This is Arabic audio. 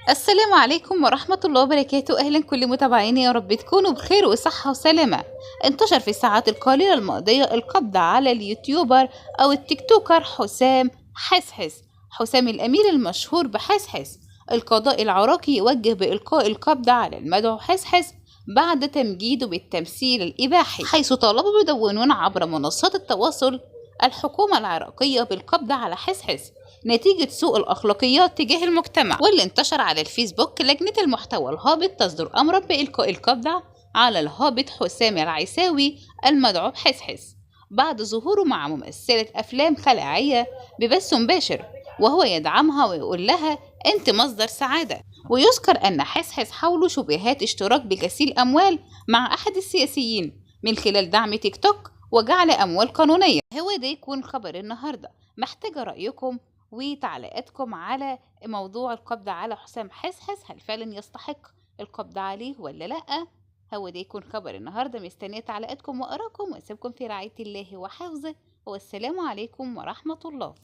السلام عليكم ورحمة الله وبركاته. أهلا كل متابعيني، يا رب تكونوا بخير وصحة وسلامة. انتشر في الساعات القليلة الماضية القبض على اليوتيوبر أو التيك توكر حسام حسحس. حسام الأمير المشهور بحسحس. القضاء العراقي يوجه بإلقاء القبض على المدعو حسحس بعد تمجيده بالتمثيل الإباحي، حيث طالبوا مدونون عبر منصات التواصل الحكومة العراقية بالقبض على حسحس نتيجة سوء الأخلاقيات تجاه المجتمع. واللي انتشر على الفيسبوك، لجنة المحتوى الهابط تصدر أمرا بإلقاء القبض على الهابط حسام العيساوي المدعو حسحس بعد ظهوره مع ممثلة أفلام خلاعية ببث مباشر، وهو يدعمها ويقول لها أنت مصدر سعادة. ويذكر أن حسحس حاولوا شبهات اشتراك بغسيل أموال مع أحد السياسيين من خلال دعم تيك توك وجعل أموال قانونية. هو ده يكون خبر النهاردة. محتاجة رأيكم وتعليقاتكم على موضوع القبض على حسام حسحس، هل فعلا يستحق القبض عليه ولا لأ؟ هو ده يكون خبر النهاردة. مستنية تعليقاتكم وآراءكم، وأسيبكم في رعاية الله وحفظه، والسلام عليكم ورحمة الله.